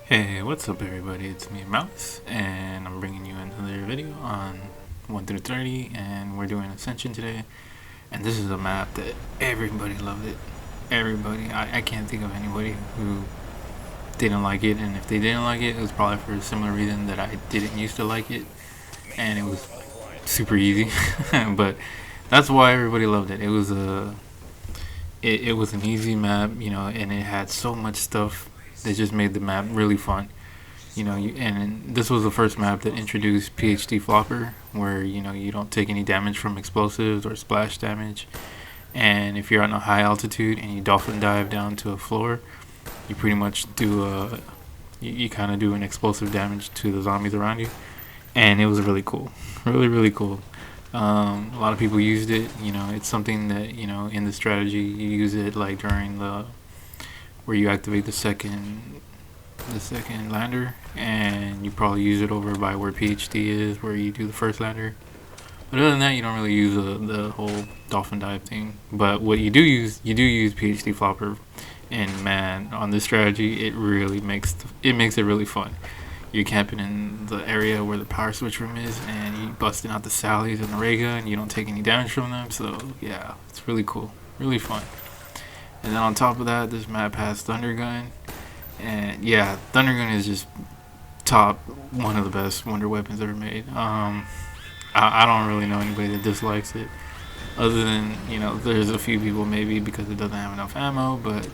Hey, what's up everybody? It's me, Mouse, and I'm bringing you another video on 1 through 30, and we're doing Ascension today. And this is a map that everybody loved it. Everybody. I can't think of anybody who didn't like it, and if they didn't like it, it was probably for a similar reason that I didn't used to like it, and it was super easy. But that's why everybody loved it. It was an easy map, and it had so much stuff that just made the map really fun. And this was the first map that introduced PhD flopper, where you don't take any damage from explosives or splash damage. And if you're on a high altitude and you dolphin dive down to a floor, you pretty much do you kind of do an explosive damage to the zombies around you. And it was really cool, really cool. A lot of people used it. It's something that in the strategy you use it like during the where you activate the second lander, and you probably use it over by where PhD is, where you do the first lander. But other than that, you don't really use the whole dolphin dive thing. But what you do use PhD flopper, and man, on this strategy, it really makes it really fun. You're camping in the area where the power switch room is, and you busting out the Sallies and the ray gun. You don't take any damage from them, so yeah, it's really cool, really fun. And then on top of that, this map has Thunder Gun, and yeah, Thunder Gun is just top one of the best wonder weapons ever made. I don't really know anybody that dislikes it, other than there's a few people maybe because it doesn't have enough ammo, but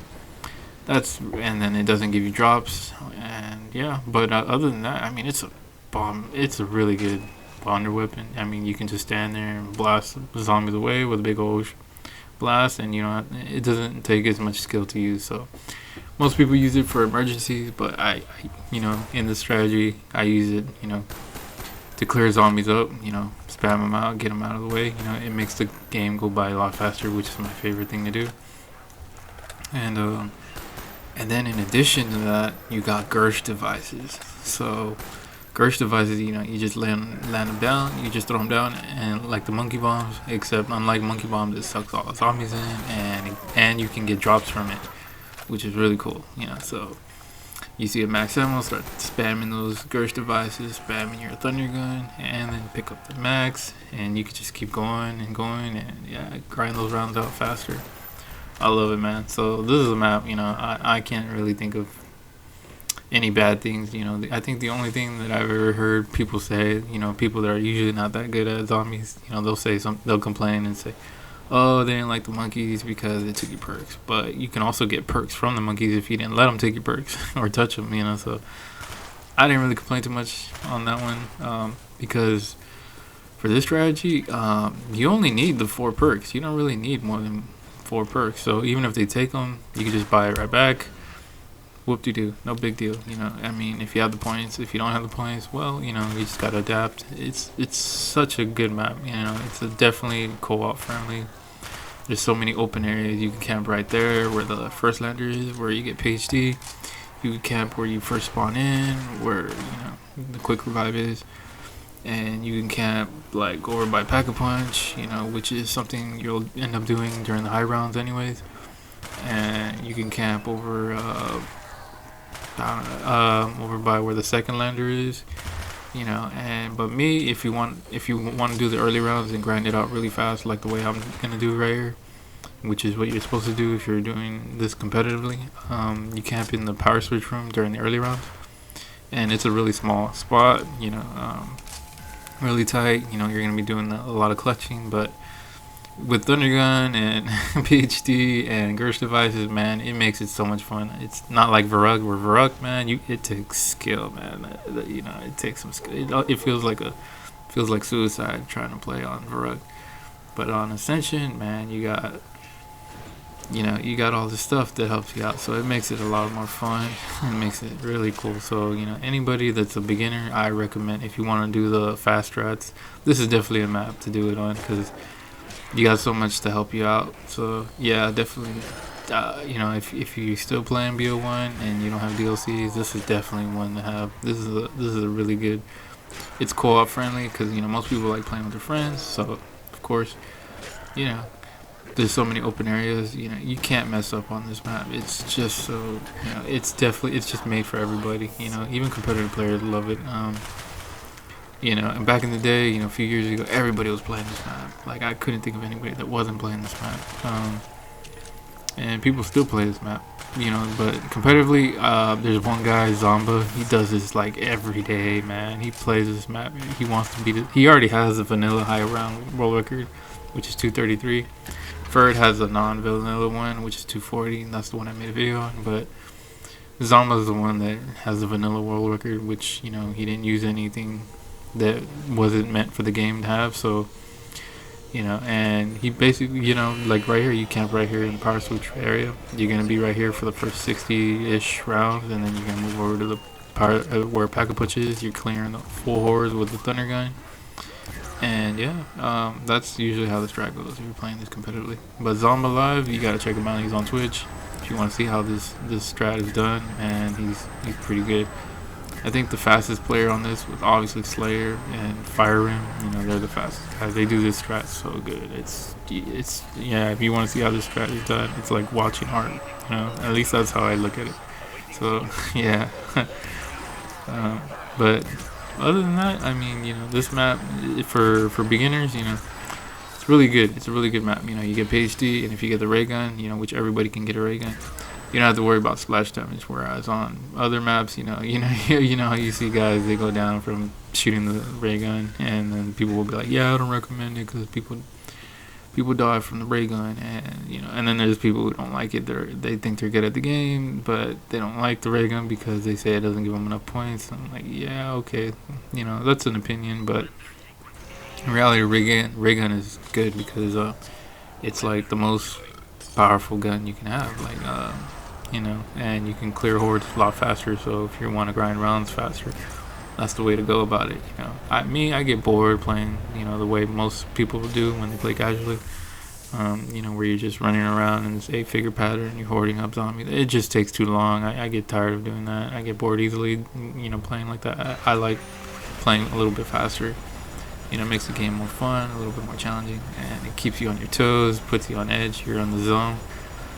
and then it doesn't give you drops, and yeah. But other than that, I mean, it's a bomb. It's a really good wonder weapon. I mean, you can just stand there and blast zombies away with a big old blast, and it doesn't take as much skill to use. So most people use it for emergencies, but in the strategy, I use it, to clear zombies up, spam them out, get them out of the way. It makes the game go by a lot faster, which is my favorite thing to do. And then in addition to that, you got Gersh devices. So Gersh devices, you just land them down, you just throw them down, and like the monkey bombs, except unlike monkey bombs, it sucks all the zombies in, and you can get drops from it, which is really cool. So you see a max ammo, start spamming those Gersh devices, spamming your thunder gun, and then pick up the max, and you can just keep going and going, and yeah, grind those rounds out faster. I love it, man. So this is a map, I can't really think of any bad things. I think the only thing that I've ever heard people say, people that are usually not that good at zombies, they'll complain and say, oh, they didn't like the monkeys because they took your perks. But you can also get perks from the monkeys if you didn't let them take your perks or touch them, So I didn't really complain too much on that one, because for this strategy, you only need the 4 perks. You don't really need more than 4 perks. So even if they take them, you can just buy it right back. Whoop-de-doo, no big deal. I mean, if you have the points, if you don't have the points, well, you just gotta adapt. It's such a good map. It's definitely co-op friendly. There's so many open areas. You can camp right there where the first lander is, where you get PhD. You can camp where you first spawn in, where the quick revive is, and you can camp like over by Pack-a-Punch, which is something you'll end up doing during the high rounds anyways. And you can camp over over by where the second lander is, but me, if you want to do the early rounds and grind it out really fast, like the way I'm gonna do right here, which is what you're supposed to do if you're doing this competitively, you camp in the power switch room during the early rounds, and it's a really small spot, really tight. You're gonna be doing a lot of clutching, but with Thunder Gun and PhD and Gersh devices, man, it makes it so much fun. It's not like Varug, where Varug, man, it takes skill, man. It takes some skill. It feels like suicide trying to play on Varug. But on Ascension, man, you got all this stuff that helps you out, so it makes it a lot more fun. It makes it really cool. So anybody that's a beginner, I recommend, if you want to do the fast strats, this is definitely a map to do it on, because you got so much to help you out. So yeah, definitely. If you're still playing BO1 and you don't have DLCs, this is definitely one to have. This is a really good. It's co-op friendly because most people like playing with their friends. So of course, there's so many open areas. You can't mess up on this map. It's just so, it's just made for everybody. Even competitive players love it. And back in the day, a few years ago, everybody was playing this map. Like, I couldn't think of anybody that wasn't playing this map. And people still play this map. But competitively, there's one guy, Zomba. He does this like every day, man. He plays this map. He wants to beat it. He already has a vanilla high round world record, which is 233. Ferd has a non-vanilla one, which is 240, and that's the one I made a video on. But Zomba's the one that has the vanilla world record, which he didn't use anything that wasn't meant for the game to have. So and he basically, like right here, you camp right here in the power switch area. You're gonna be right here for the first 60-ish rounds, and then you're gonna move over to the power where Pack-a-Punch is. You're clearing the full hordes with the thunder gun, and that's usually how the strat goes if you're playing this competitively. But Zomba Live, you gotta check him out. He's on Twitch if you want to see how this strat is done, and he's pretty good. I think the fastest player on this was obviously Slayer and Fire Rim. They're the fastest guys. They do this strat so good. It's if you want to see how this strat is done, it's like watching art. At least that's how I look at it. So yeah. But other than that, I mean, this map for beginners, it's really good. It's a really good map. You get PhD, and if you get the ray gun, which everybody can get a ray gun, you don't have to worry about splash damage. Whereas on other maps, how you see guys, they go down from shooting the ray gun, and then people will be like, yeah, I don't recommend it because people die from the ray gun, and then there's people who don't like it. They think they're good at the game, but they don't like the ray gun because they say it doesn't give them enough points. I'm like, yeah, okay, that's an opinion, but in reality, ray gun is good because it's like the most powerful gun you can have, like and you can clear hordes a lot faster. So if you want to grind rounds faster, that's the way to go about it. I get bored playing the way most people do when they play casually, where you're just running around in this 8-figure pattern, you're hoarding up zombies. It just takes too long. I get tired of doing that. I get bored easily playing like that. I like playing a little bit faster. Makes the game more fun, a little bit more challenging, and it keeps you on your toes, puts you on edge. You're on the zone.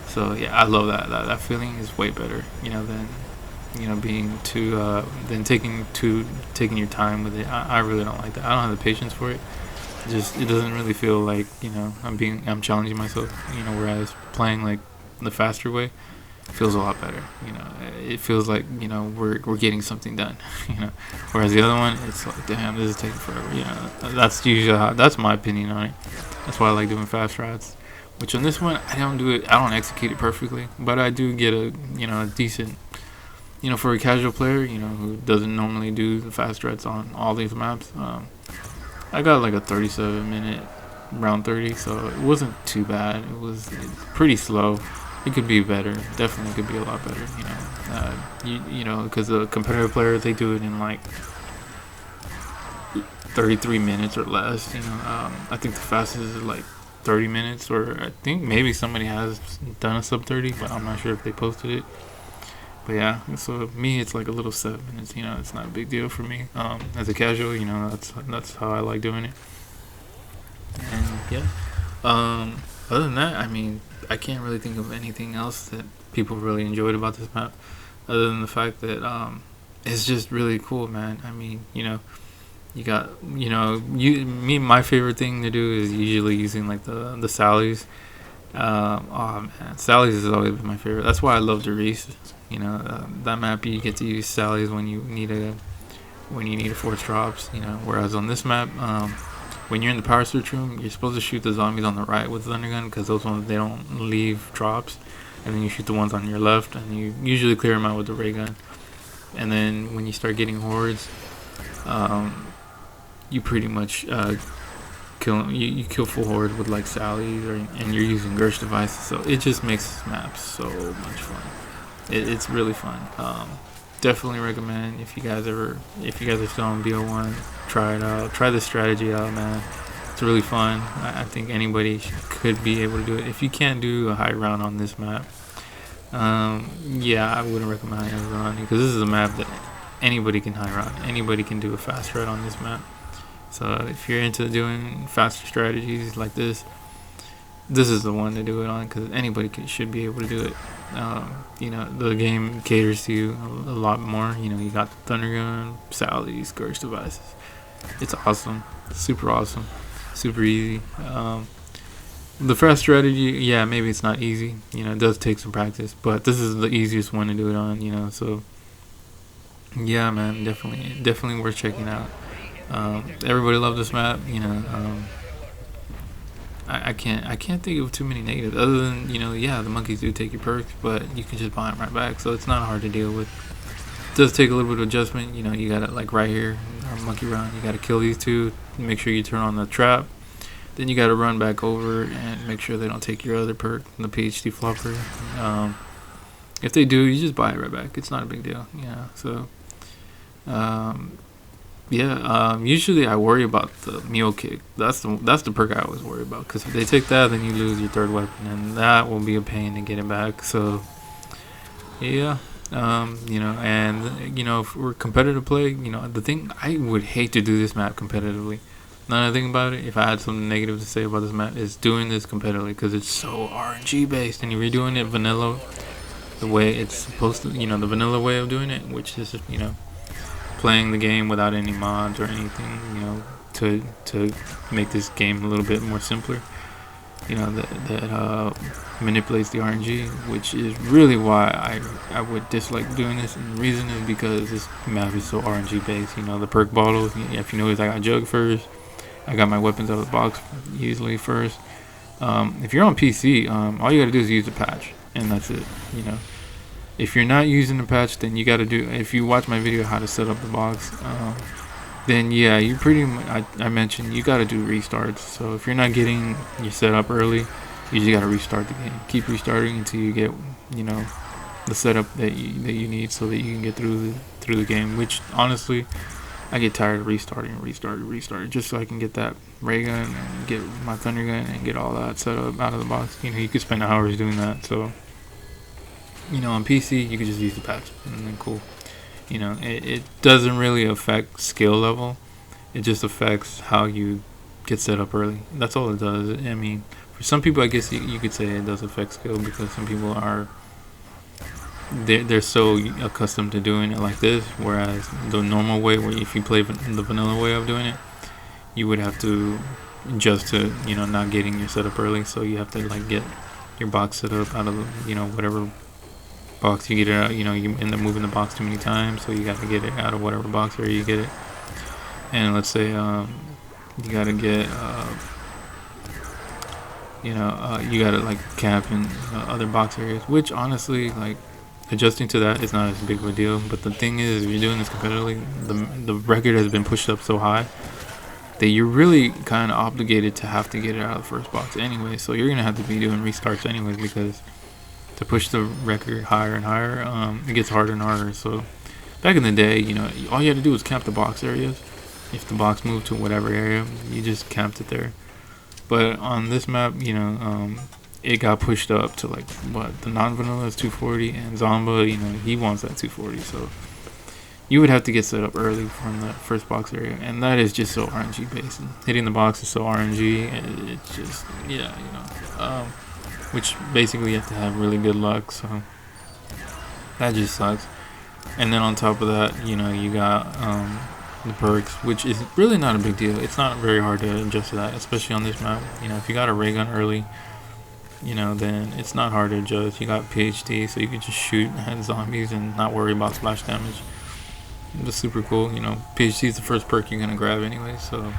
So yeah, I love that. That feeling is way better, than being too than taking your time with it. I really don't like that. I don't have the patience for it. It doesn't really feel like I'm challenging myself. Whereas playing like the faster way feels a lot better. It feels like we're getting something done. Whereas the other one, it's like, damn, this is taking forever. That's usually that's my opinion on it. That's why I like doing fast strats. Which on this one, I don't execute it perfectly, but I do get a a decent, for a casual player, who doesn't normally do the fast strats on all these maps. I got like a 37-minute round 30, so it wasn't too bad. It's pretty slow. It could be better. Definitely could be a lot better. Because the competitive players, they do it in like 33 minutes or less. I think the fastest is like 30 minutes, or I think maybe somebody has done a sub 30, but I'm not sure if they posted it. But yeah, so me, it's like a little 7 minutes. It's not a big deal for me. As a casual, that's how I like doing it. And yeah, other than that, I mean, I can't really think of anything else that people really enjoyed about this map, other than the fact that it's just really cool, man. I mean, you got, my favorite thing to do is usually using like the Sallies. Oh man, Sallies has always been my favorite. That's why I love Derice. That map, you get to use Sallies when you need to force drops. Whereas on this map, when you're in the power switch room, you're supposed to shoot the zombies on the right with the thunder gun, because those ones, they don't leave drops. And then you shoot the ones on your left, and you usually clear them out with the ray gun. And then when you start getting hordes, you pretty much kill you kill full horde with like Sally's, and you're using Gersh devices, so it just makes this map so much fun. It's really fun. Definitely recommend if you guys are still on BO1, try it out. Try this strategy out, man. It's really fun. I think anybody could be able to do it. If you can't do a high round on this map, yeah, I wouldn't recommend it running, because this is a map that anybody can high round. Anybody can do a fast strat on this map. So if you're into doing faster strategies like this, this is the one to do it on because anybody should be able to do it. The game caters to you a lot more. You got the Thunder Gun, Sally's, Scourge devices. It's awesome, super awesome, super easy. The fast strategy, yeah, maybe it's not easy. It does take some practice, but this is the easiest one to do it on. So yeah, man, definitely worth checking out. Everybody loved this map. I can't think of too many negatives other than yeah, the monkeys do take your perks, but you can just buy them right back, so it's not hard to deal with. It does take a little bit of adjustment. You gotta, like right here, monkey round, you gotta kill these two, make sure you turn on the trap, then you gotta run back over and make sure they don't take your other perk, the PhD flopper. If they do, you just buy it right back. It's not a big deal. So usually I worry about the mule kick. That's the perk I always worry about, because if they take that, then you lose your third weapon, and that will be a pain to get it back. So yeah, for competitive play, the thing, I would hate to do this map competitively. Another thing about it, if I had something negative to say about this map, is doing this competitively, because it's so RNG based, and you're doing it vanilla the way it's supposed to, the vanilla way of doing it, which is playing the game without any mods or anything, to make this game a little bit more simpler, that manipulates the RNG, which is really why I would dislike doing this. And the reason is because this map is so RNG based. The perk bottles, if you notice, I got jug first, I got my weapons out of the box easily first. If you're on PC, all you gotta do is use the patch, and that's it. If you're not using the patch, then you got to do, if you watch my video how to set up the box, then yeah, you pretty much, I mentioned, you got to do restarts. So if you're not getting your setup early, you just got to restart the game. Keep restarting until you get, the setup that you need, so that you can get through the game, which honestly, I get tired of restarting, just so I can get that ray gun and get my thunder gun and get all that set up out of the box. You could spend hours doing that. So on PC, you can just use the patch, and then cool. It doesn't really affect skill level. It just affects how you get set up early. That's all it does. I mean, for some people, I guess you could say it does affect skill, because some people they're so accustomed to doing it like this, whereas the normal way, where if you play the vanilla way of doing it, you would have to adjust to not getting your setup early. So you have to get your box set up out of whatever box you get it out. You end up moving the box too many times, so you got to get it out of whatever box area you get it. And let's say you got to get you got to camp in other box areas, which honestly, adjusting to that is not as big of a deal. But the thing is, if you're doing this competitively, the record has been pushed up so high that you're really kind of obligated to have to get it out of the first box anyway. So you're gonna have to be doing restarts anyways, because to push the record higher and higher, it gets harder and harder. So back in the day, all you had to do was camp the box areas. If the box moved to whatever area, you just camped it there. But on this map, it got pushed up to the non-vanilla is 240, and Zomba, he wants that 240. So you would have to get set up early from the first box area, and that is just so RNG based. And hitting the box is so RNG, and it's just which basically you have to have really good luck, so that just sucks. And then on top of that, you got the perks, which is really not a big deal. It's not very hard to adjust to that, especially on this map. If you got a ray gun early, then it's not hard to adjust. You got PhD, so you can just shoot at zombies and not worry about splash damage. It's super cool. PhD is the first perk you're gonna grab anyway, so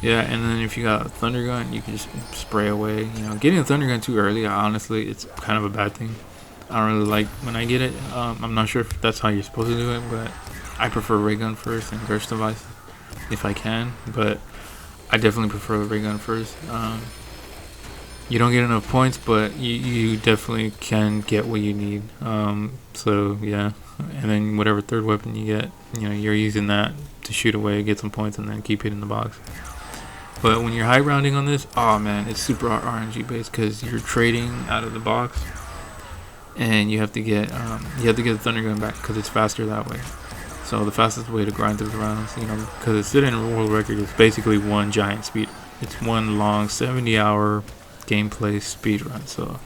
yeah. And then if you got a thunder gun, you can just spray away. Getting a thunder gun too early, honestly, it's kind of a bad thing. I don't really like when I get it. I'm not sure if that's how you're supposed to do it, but I prefer ray gun first and Gersh device if I can. But I definitely prefer ray gun first. You don't get enough points, but you definitely can get what you need. So yeah, and then whatever third weapon you get, you're using that to shoot away, get some points, and then keep hitting the box. But when you're high rounding on this, oh man, it's super RNG based, because you're trading out of the box, and you have to get the thunder gun back, because it's faster that way. So the fastest way to grind through the rounds, because it's sitting in a world record, it's basically one giant speed. It's one long 70-hour gameplay speed run. So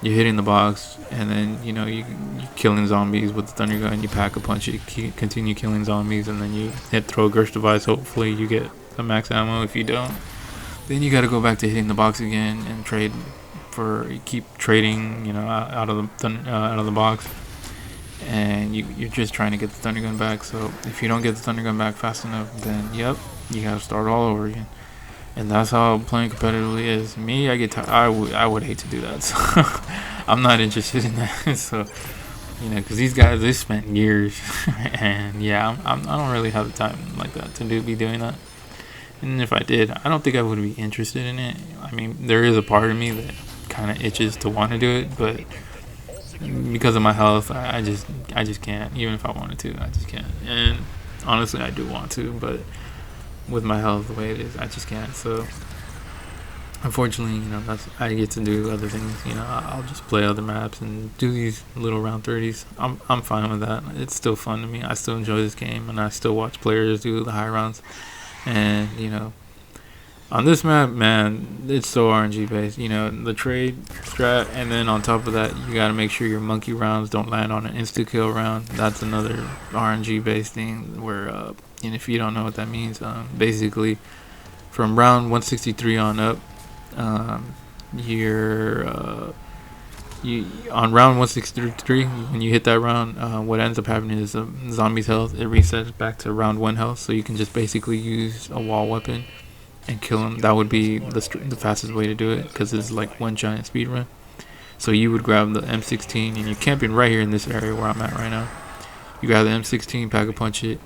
you're hitting the box, and then you're killing zombies with the thunder gun. You pack a punch it, continue killing zombies, and then you throw a Gersh device. Hopefully you get the max ammo. If you don't, then you got to go back to hitting the box again and keep trading. Out of the box, and you're just trying to get the thunder gun back. So if you don't get the thunder gun back fast enough, then you got to start all over again. And that's how playing competitively is. Me, I get tired. I would hate to do that. So I'm not interested in that. So because these guys, they spent years, and yeah, I don't really have the time like that to be doing that. And if I did, I don't think I would be interested in it. I mean, there is a part of me that kind of itches to want to do it, but because of my health, I just can't. Even if I wanted to, I just can't. And honestly, I do want to, but with my health the way it is, I just can't. So unfortunately, I get to do other things. I'll just play other maps and do these little round 30s. I'm fine with that. It's still fun to me. I still enjoy this game, and I still watch players do the high rounds. And on this map, man, it's so RNG based. The trade strat, and then on top of that, you got to make sure your monkey rounds don't land on an insta kill round. That's another RNG based thing where, and if you don't know what that means, basically from round 163 on up, you on round 163 when you hit that round, what ends up happening is the zombie's health, it resets back to round 1 health, so you can just basically use a wall weapon and kill him. That would be the fastest way to do it, because it's like one giant speed run. So you would grab the M16, and you're camping right here in this area where I'm at right now. You grab the M16, pack a punch it,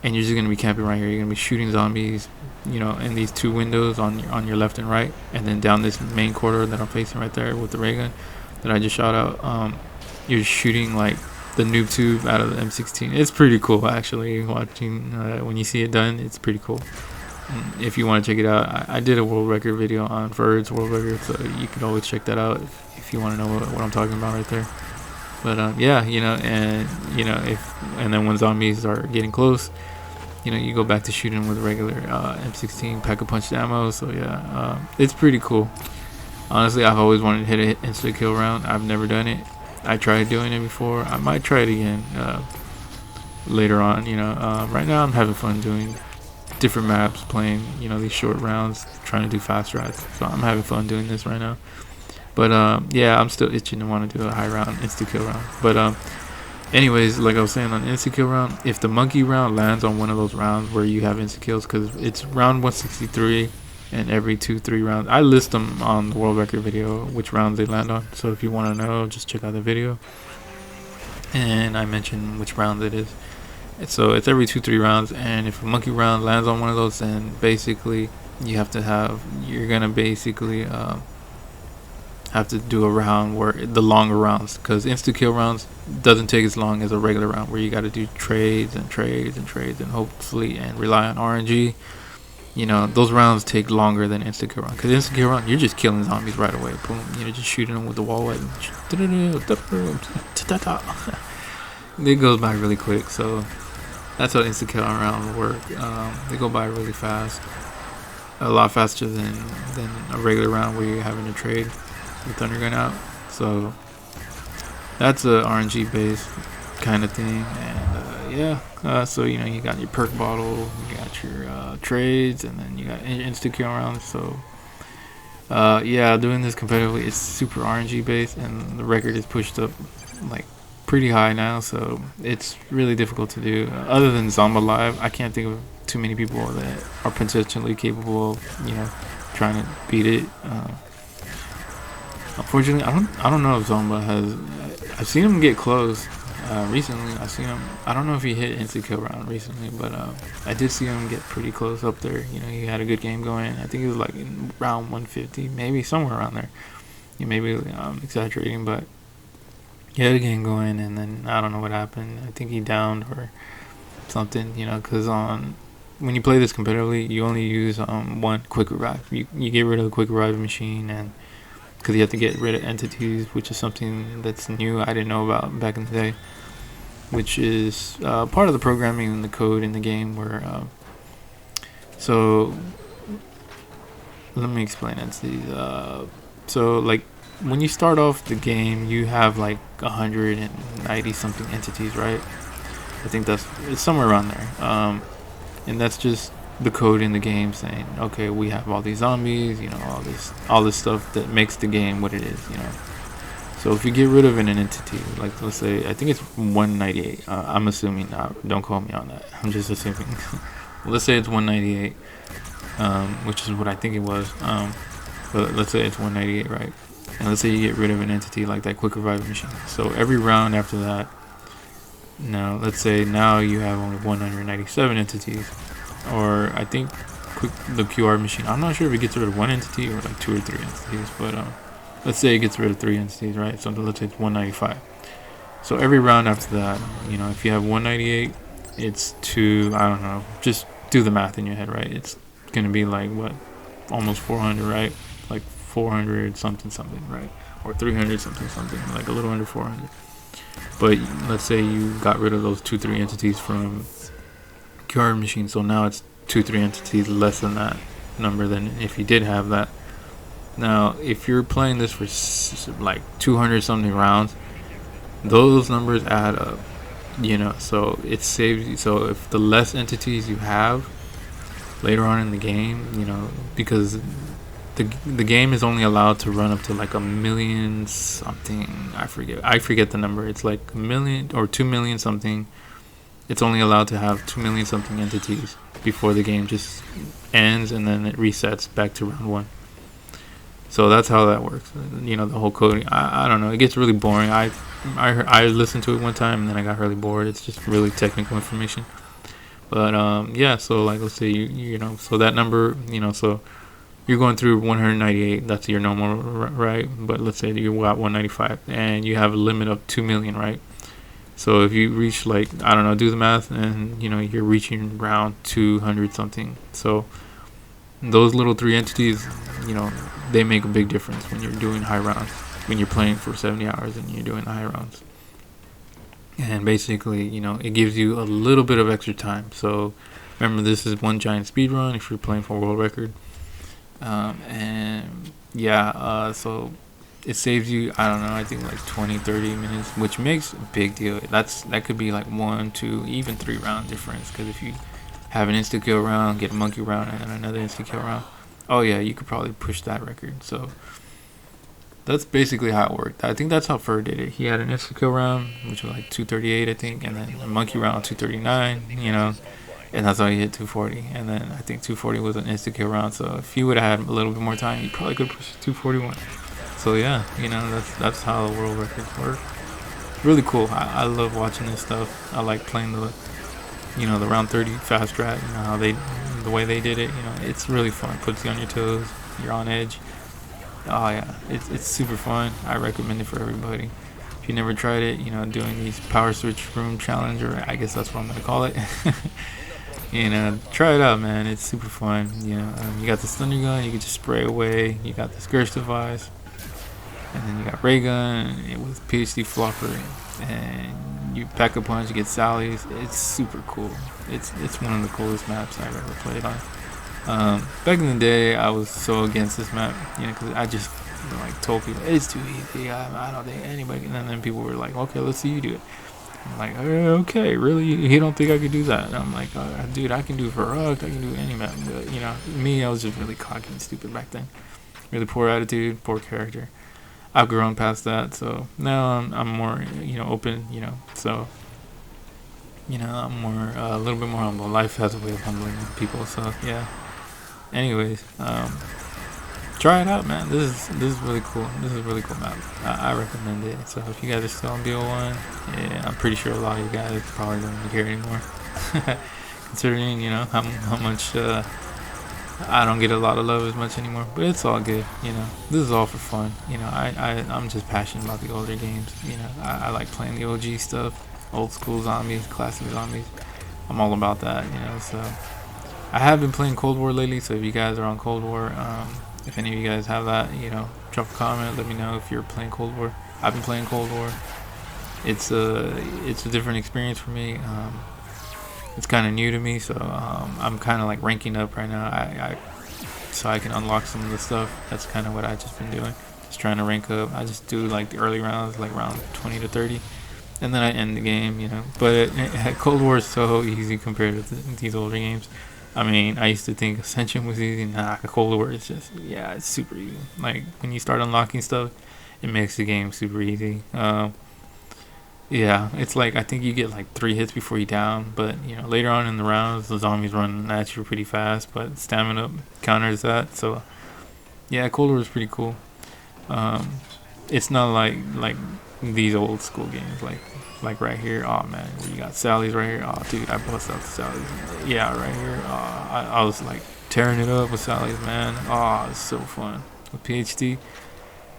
and you're just going to be camping right here. You're going to be shooting zombies, in these two windows on your left and right, and then down this main corridor that I'm facing right there with the ray gun that I just shot out. You're shooting like the noob tube out of the M16. It's pretty cool, actually. Watching when you see it done, it's pretty cool. If you want to check it out, I did a world record video on Verd's world record, so you can always check that out if you want to know what I'm talking about right there. But yeah, and then when zombies are getting close, you go back to shooting with regular M16 pack a punch ammo. So yeah, it's pretty cool. Honestly, I've always wanted to hit an instant kill round. I've never done it. I tried doing it before. I might try it again later on. Right now I'm having fun doing different maps, playing these short rounds, trying to do fast strats. So I'm having fun doing this right now. But yeah, I'm still itching to want to do a high round insta kill round. But anyways, like I was saying, on insta kill round, if the monkey round lands on one of those rounds where you have insta kills, because it's round 163 and every 2-3 rounds, I list them on the world record video which rounds they land on. So if you want to know, just check out the video, and I mention which round it is. So it's every 2-3 rounds, and if a monkey round lands on one of those, then basically you're gonna basically have to do a round where the longer rounds, because insta kill rounds doesn't take as long as a regular round where you got to do trades and hopefully and rely on RNG. Those rounds take longer than insta kill round, because insta kill round, you're just killing zombies right away. Boom, just shooting them with the wall weapon. It goes by really quick. So that's how insta kill round work. They go by really fast, a lot faster than a regular round where you're having to trade the thunder gun out. So that's a RNG based kind of thing. And yeah, so you got your perk bottle, you got your trades, and then you got insta kill rounds. So yeah, doing this competitively is super RNG based, and the record is pushed up like pretty high now, so it's really difficult to do. Other than Zomba Live, I can't think of too many people that are potentially capable of trying to beat it. Unfortunately, I don't know if Zomba has. I've seen him get close recently. I've seen him. I don't know if he hit insta kill round recently, but I did see him get pretty close up there. He had a good game going. I think it was like in round 150, maybe somewhere around there. Maybe I'm exaggerating, but he had a game going, and then I don't know what happened. I think he downed or something. Because when you play this competitively, you only use one quick revive. You get rid of the quick revive machine, and because you have to get rid of entities, which is something that's new. I didn't know about back in the day, which is part of the programming and the code in the game. Where so let me explain it. So like when you start off the game, you have like 190 something entities, right? I think it's somewhere around there. And that's just the code in the game saying, okay, we have all these zombies, you know, all this stuff that makes the game what it is, you know. So if you get rid of an entity, like let's say, I think it's 198. I'm assuming. Don't quote me on that. I'm just assuming. Let's say it's 198, which is what I think it was. But let's say it's 198, right? And let's say you get rid of an entity like that quick revive machine. So every round after that, now let's say now you have only 197 entities, or I think the QR machine. I'm not sure if it gets rid of one entity or like 2 or 3 entities, but let's say it gets rid of 3 entities, right? So let's say it's 195. So every round after that, you know, if you have 198, it's I don't know, just do the math in your head, right? It's gonna be like what, almost 400, right? Like 400 something, right? Or 300 something, like a little under 400. But let's say you got rid of those 2-3 entities from QR machine, so now it's 2-3 entities less than that number than if you did have that. Now, if you're playing this for like 200 something rounds, those numbers add up, you know. So it saves you. So if the less entities you have later on in the game, you know, because the game is only allowed to run up to like 1 million something. I forget the number. It's like 1 million or 2 million something. It's only allowed to have 2 million something entities before the game just ends, and then it resets back to round 1. So that's how that works. You know, the whole coding. I don't know. It gets really boring. I listened to it one time and then I got really bored. It's just really technical information. But yeah. So like, let's say you know, so that number, you know, so you're going through 198. That's your normal, right? But let's say you got 195 and you have a limit of 2 million, right? So if you reach like, I don't know, do the math, and you know you're reaching around 200 something. So those little 3 entities, you know, they make a big difference when you're doing high rounds, when you're playing for 70 hours and you're doing the high rounds. And basically, you know, it gives you a little bit of extra time. So remember, this is one giant speed run if you're playing for a world record. And yeah, so it saves you, I don't know, I think like 20-30 minutes, which makes a big deal. That could be like 1, 2, even 3 round difference, because if you have an insta kill round, get a monkey round, and another insta kill round, oh yeah, you could probably push that record. So that's basically how it worked. I think that's how Fur did it. He had an insta kill round, which was like 238, I think, and then a monkey round 239, you know, and that's how he hit 240. And then I think 240 was an insta kill round. So if he would have had a little bit more time, he probably could push 241. So yeah, you know, that's how the world records work. Really cool. I love watching this stuff. I like playing the round 30 fast strat. You know how the way they did it. You know, it's really fun. Puts you on your toes. You're on edge. Oh yeah, it's super fun. I recommend it for everybody. If you never tried it, you know, doing these power switch room challenge, or I guess that's what I'm gonna call it. You know, try it out, man. It's super fun. You know, you got the thunder gun. You can just spray away. You got the Scourge device. And then you got ray gun with PhD flopper, and you pack a punch, you get Sally's. It's super cool. It's one of the coolest maps I've ever played on. Back in the day, I was so against this map, you know, because I just like told people it's too easy. I don't think anybody. And then people were like, okay, let's see you do it. I'm like, okay, really? You don't think I could do that? And I'm like, dude, I can do Varrock, I can do any map. But, you know, me, I was just really cocky and stupid back then. Really poor attitude, poor character. I've grown past that, so now I'm more, you know, open, you know, so, you know, I'm more, a little bit more humble. Life has a way of humbling people, so, yeah. Anyways, try it out, man. This is really cool. This is a really cool map. I recommend it. So if you guys are still on BO1, yeah, I'm pretty sure a lot of you guys probably don't even care anymore. Considering, you know, how much, I don't get a lot of love as much anymore, but it's all good, you know. This is all for fun, you know. I'm just passionate about the older games, you know. I like playing the OG stuff, old school zombies, classic zombies. I'm all about that, you know. So I have been playing Cold War lately, so if you guys are on Cold War, if any of you guys have that, you know, drop a comment, let me know if you're playing Cold War. I've been playing Cold War. It's a different experience for me. It's kind of new to me, so I'm kind of like ranking up right now. So I can unlock some of the stuff. That's kind of what I've just been doing. rounds, trying to rank up. I just do like the early rounds, like round 20 to 30, and then I end the game, you know. But Cold War is so easy compared to these older games. I mean, I used to think Ascension was easy. Nah, Cold War is just, yeah, it's super easy. Like, when you start unlocking stuff, it makes the game super easy. Yeah, it's like, I think you get like 3 hits before you down, but, you know, later on in the rounds, the zombies run at you pretty fast, but stamina counters that. So, yeah, Cold War is pretty cool. It's not like these old school games, like right here. Oh man, where you got Sally's right here. Oh dude, I bust out the Sally's. Yeah, right here. I was like tearing it up with Sally's, man. Oh, it's so fun with PhD.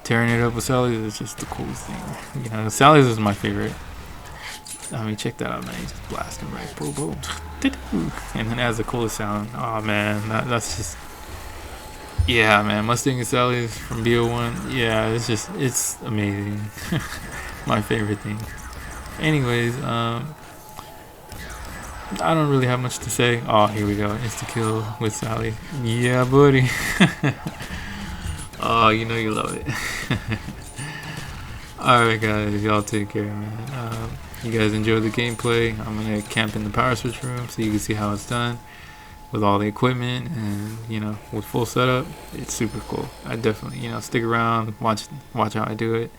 Tearing it up with Sally's is just the coolest thing. You know, Sally's is my favorite. I mean, check that out, man. He's just blasting right, boom, boom, and then it has the coolest sound. Oh man, that's just. Yeah, man, Mustang and Sally's from BO1. Yeah, it's amazing. My favorite thing. Anyways, I don't really have much to say. Oh, here we go. Insta kill with Sally. Yeah, buddy. Oh, you know you love it. Alright, guys. Y'all take care, man. You guys enjoy the gameplay. I'm going to camp in the power switch room so you can see how it's done with all the equipment and, you know, with full setup. It's super cool. I definitely, you know, stick around, watch how I do it.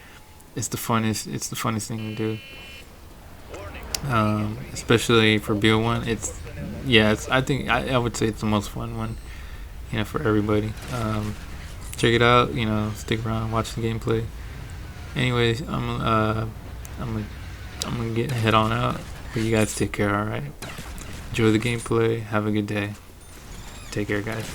It's the funnest thing to do. Especially for BO1. I think I would say it's the most fun one, you know, for everybody. Check it out, you know, stick around, watch the gameplay. Anyways, I'm gonna head on out, but you guys take care. All right, enjoy the gameplay, have a good day, take care, guys.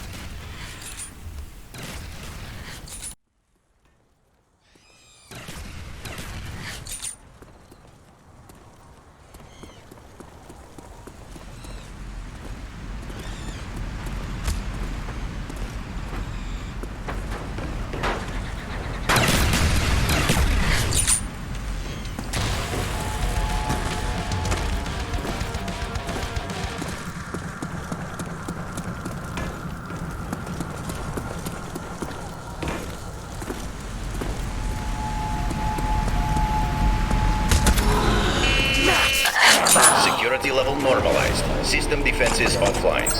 Security level normalized. System defenses offline.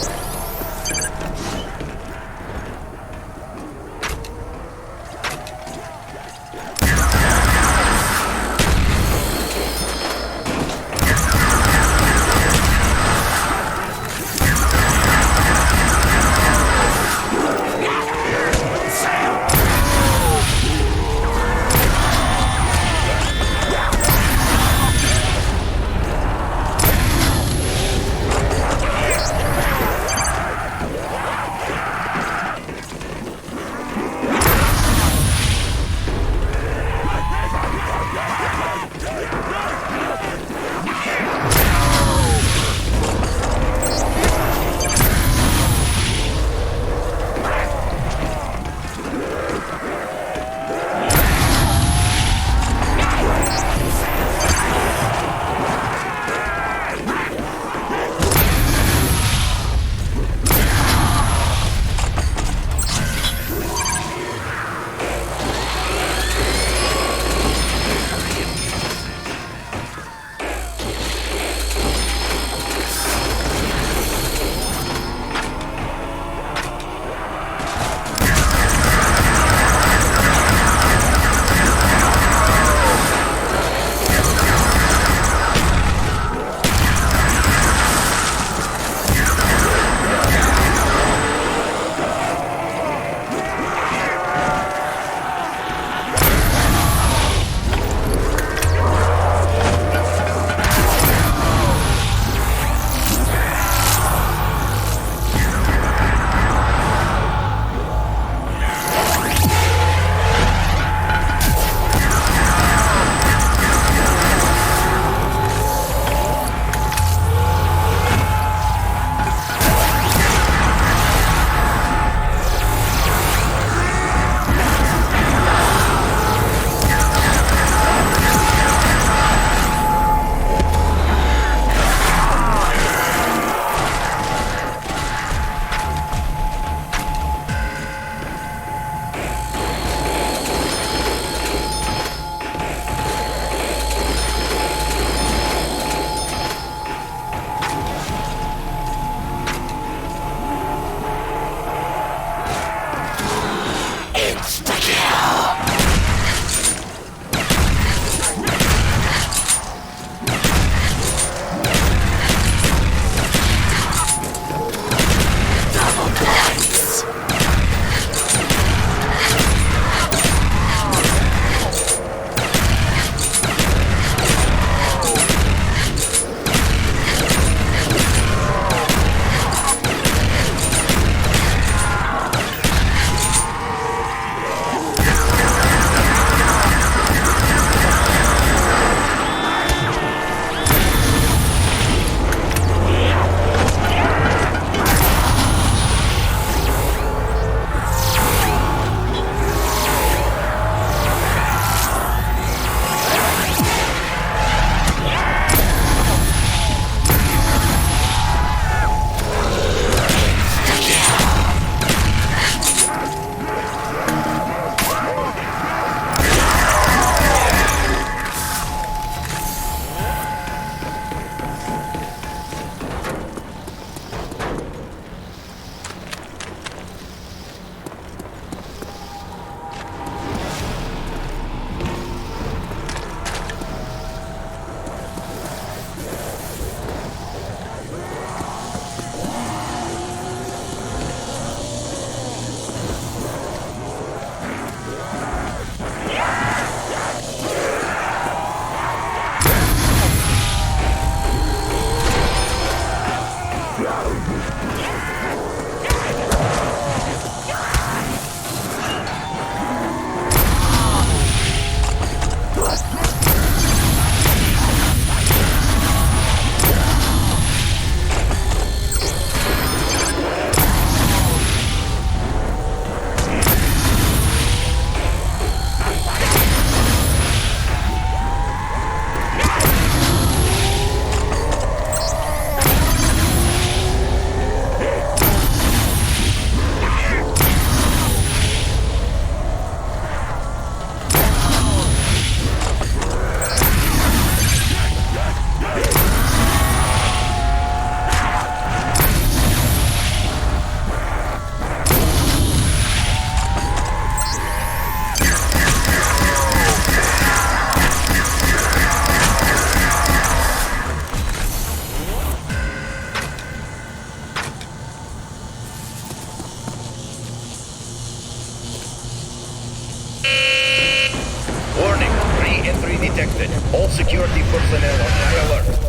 detected. All security personnel on high alert.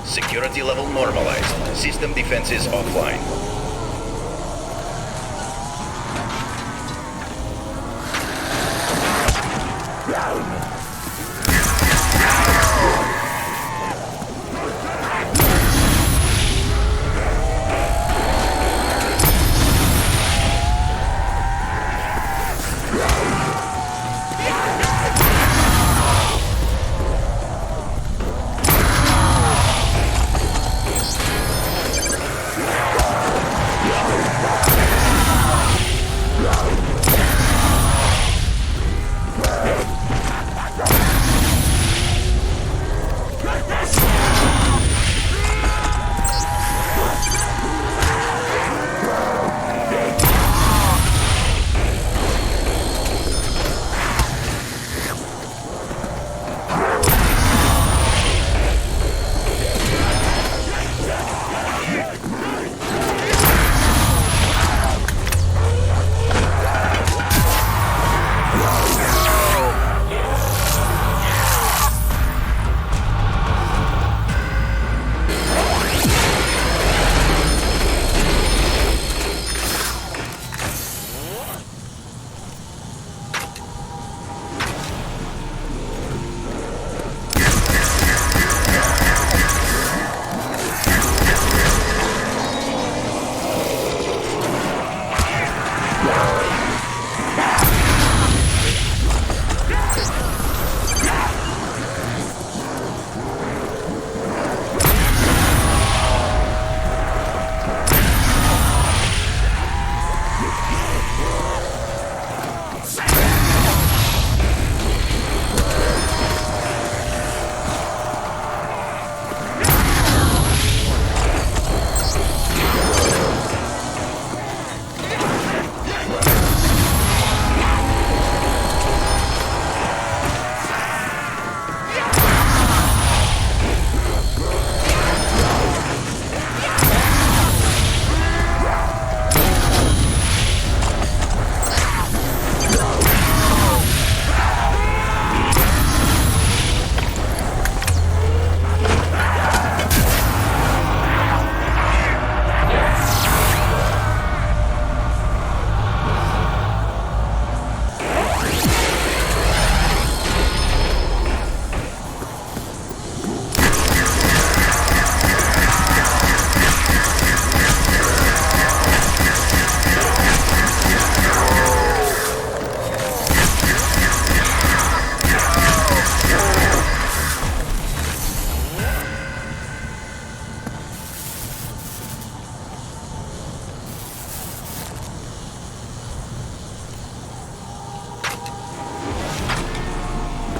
Security level normalized. System defenses offline.